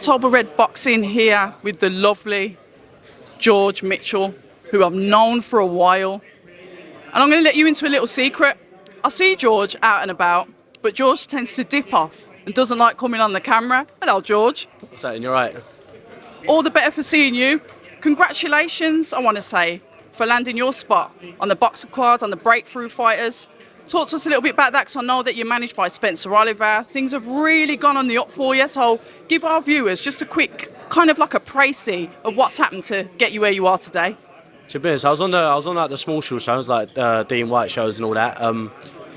October Red Boxing here with the lovely George Mitchell, who I've known for a while. And I'm going to let you into a little secret. I see George out and about, but George tends to dip off and doesn't like coming on the camera. Hello, George. What's that? You're right. All the better for seeing you. Congratulations, I want to say, for landing your spot on the boxer card, on the Breakthrough Fighters. Talk to us a little bit about that, because I know that you're managed by Spencer Oliver. Things have really gone on the up for you, so give our viewers just a quick, kind of like a précis of what's happened to get you where you are today. To be honest, I was on like the small show shows, like Dean White shows and all that.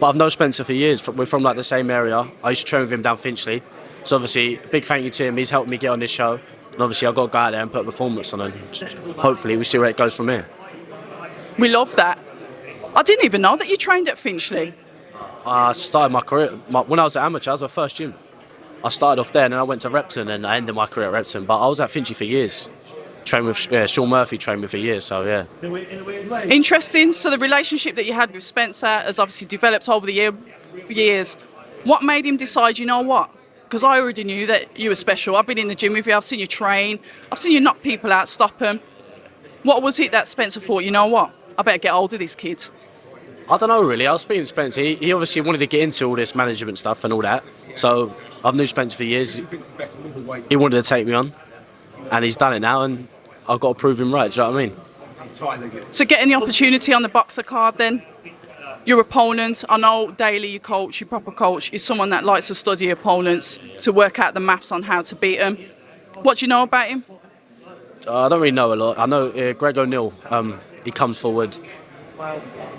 But I've known Spencer for years. We're from like the same area. I used to train with him down Finchley. So obviously, big thank you to him. He's helped me get on this show. And obviously, I've got to go out there and put a performance on, and hopefully we see where it goes from here. We love that. I didn't even know that you trained at Finchley. I started my career, when I was at amateur, I was my first gym. I started off there and then I went to Repton and I ended my career at Repton. But I was at Finchley for years. Trained with Sean Murphy, trained with for years, so yeah. Interesting. So the relationship that you had with Spencer has obviously developed over the years. What made him decide, you know what? Because I already knew that you were special. I've been in the gym with you, I've seen you train, I've seen you knock people out, stop them. What was it that Spencer thought, you know what? I better get hold of this kid? I don't know really. I was speaking to Spencer. He obviously wanted to get into all this management stuff and all that. So I've known Spencer for years. He wanted to take me on, and he's done it now, and I've got to prove him right. Do you know what I mean? So getting the opportunity on the boxer card then, your opponent, I know Daley, your coach, your proper coach, is someone that likes to study opponents to work out the maths on how to beat them. What do you know about him? I don't really know a lot. I know Greg O'Neill. He comes forward.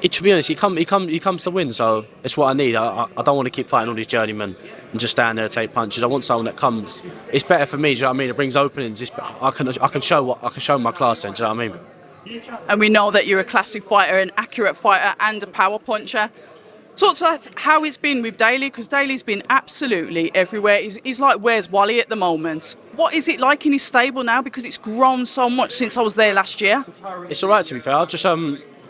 To be honest, he comes to win, so it's what I need. I don't want to keep fighting all these journeymen and just stand there and take punches. I want someone that comes. It's better for me. Do you know what I mean? It brings openings. I can show my class then. Do you know what I mean? And we know that you're a classic fighter, an accurate fighter, and a power puncher. Talk to us how it's been with Daley, because Daley's been absolutely everywhere. He's like, where's Wally at the moment? What is it like in his stable now? Because it's grown so much since I was there last year. It's all right, to be fair.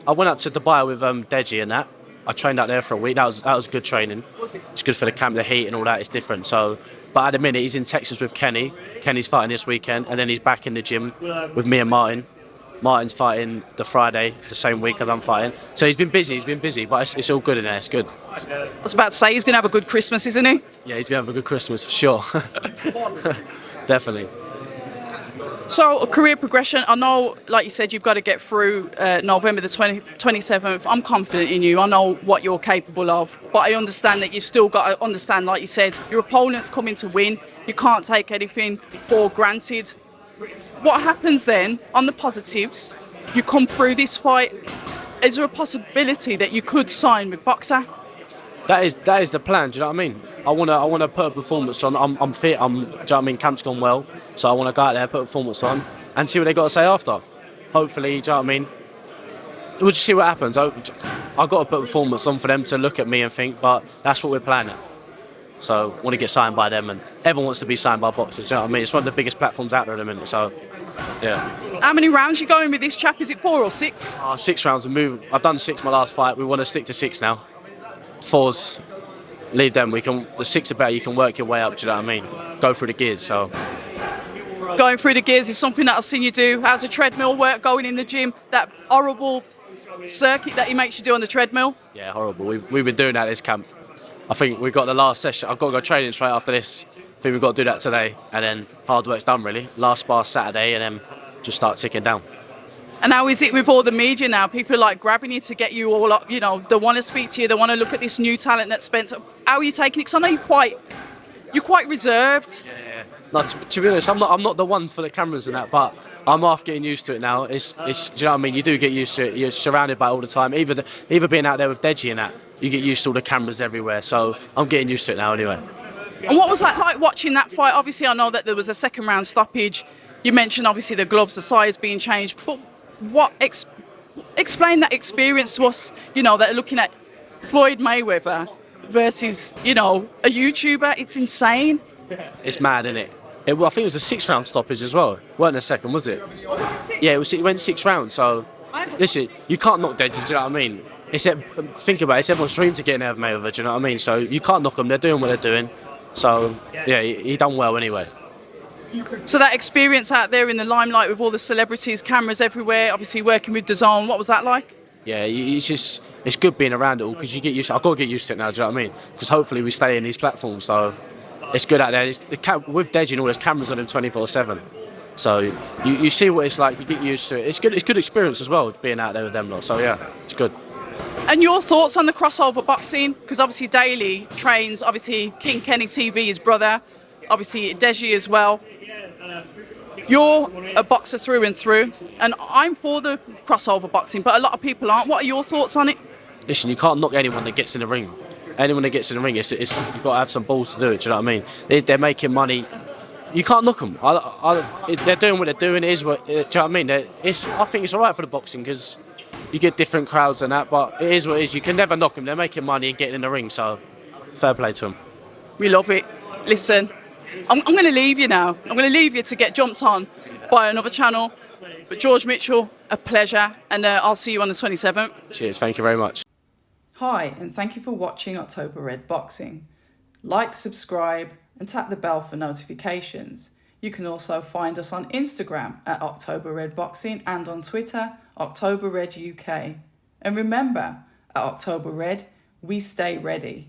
I went out to Dubai with Deji and that. I trained out there for a week. That was good training. It's good for the camp, the heat and all that. It's different. So, but at the minute he's in Texas with Kenny. Kenny's fighting this weekend, and then he's back in the gym with me and Martin. Martin's fighting the Friday, the same week as I'm fighting. So he's been busy, but it's all good in there. It's good. I was about to say, he's going to have a good Christmas, isn't he? Yeah, he's going to have a good Christmas for sure. Definitely. So, career progression, I know, like you said, you've got to get through November the 27th. I'm confident in you. I know what you're capable of. But I understand that you've still got to understand, like you said, your opponent's coming to win. You can't take anything for granted. What happens then, on the positives, you come through this fight, is there a possibility that you could sign with Boxer? That is the plan. Do you know what I mean? I want to put a performance on. I'm fit. Do you know what I mean? Camp's gone well, so I want to go out there, put a performance on, and see what they got to say after. Hopefully, do you know what I mean? We'll just see what happens. I've got to put a performance on for them to look at me and think, but that's what we're planning. So I want to get signed by them, and everyone wants to be signed by boxers. Do you know what I mean? It's one of the biggest platforms out there at the minute. So, yeah. How many rounds you going with this chap? Is it 4 or 6? 6 rounds. I've done 6 my last fight. We want to stick to 6 now. 4s, leave them. The 6 are better. You can work your way up. Do you know what I mean? Go through the gears. So. Going through the gears is something that I've seen you do. How's the treadmill work? Going in the gym, that horrible circuit that he makes you do on the treadmill? Yeah, horrible. We've been doing that at this camp. I think we've got the last session. I've got to go training straight after this. I think we've got to do that today, and then hard work's done really. Last spar Saturday, and then just start ticking down. And how is it with all the media now? People are like grabbing you to get you all up. You know, they want to speak to you. They want to look at this new talent that Spencer. How are you taking it? Because I know you're quite reserved. Yeah. No, to be honest, I'm not the one for the cameras and that, but I'm half getting used to it now. It's do you know what I mean? You do get used to it. You're surrounded by it all the time. Either being out there with Deji and that, you get used to all the cameras everywhere. So I'm getting used to it now anyway. And what was that like watching that fight? Obviously, I know that there was a second round stoppage. You mentioned obviously the gloves, the size being changed. But what explain that experience to us? You know, that are looking at Floyd Mayweather versus a YouTuber. It's insane. It's mad, isn't it? I think it was a 6 round stoppage as well. Weren't a second, was it? Oh, was it 6? Yeah, it went 6 rounds. So listen, you can't knock Deji. Do you know what I mean? Think about it. It's everyone's dream to get in there with Mayweather. Do you know what I mean? So you can't knock them. They're doing what they're doing. So yeah, he done well anyway. So that experience out there in the limelight with all the celebrities, cameras everywhere, obviously working with DAZN, what was that like? Yeah, it's good being around it all because you get used. I've got to get used to it now. Do you know what I mean? Because hopefully we stay in these platforms, so it's good out there. With Deji and all, there's cameras on him 24/7. So you see what it's like. You get used to it. It's good. It's good experience as well being out there with them lot. So yeah, it's good. And your thoughts on the crossover boxing? Because obviously Daley trains, obviously King Kenny TV, his brother, obviously Deji as well. You're a boxer through and through, and I'm for the crossover boxing, but a lot of people aren't. What are your thoughts on it? Listen, you can't knock anyone that gets in the ring. Anyone that gets in the ring, you've got to have some balls to do it. Do you know what I mean? They're making money. You can't knock them. They're doing what they're doing. It is what. Do you know what I mean? I think it's all right for the boxing because you get different crowds and that, but it is what it is. You can never knock them. They're making money and getting in the ring, so fair play to them. We love it. Listen, I'm going to leave you now. I'm going to leave you to get jumped on by another channel. But George Mitchell, a pleasure, and I'll see you on the 27th. Cheers. Thank you very much. Hi, and thank you for watching October Red Boxing. Like, subscribe, and tap the bell for notifications. You can also find us on Instagram at October Red Boxing and on Twitter, October Red UK. And remember, at October Red, we stay ready.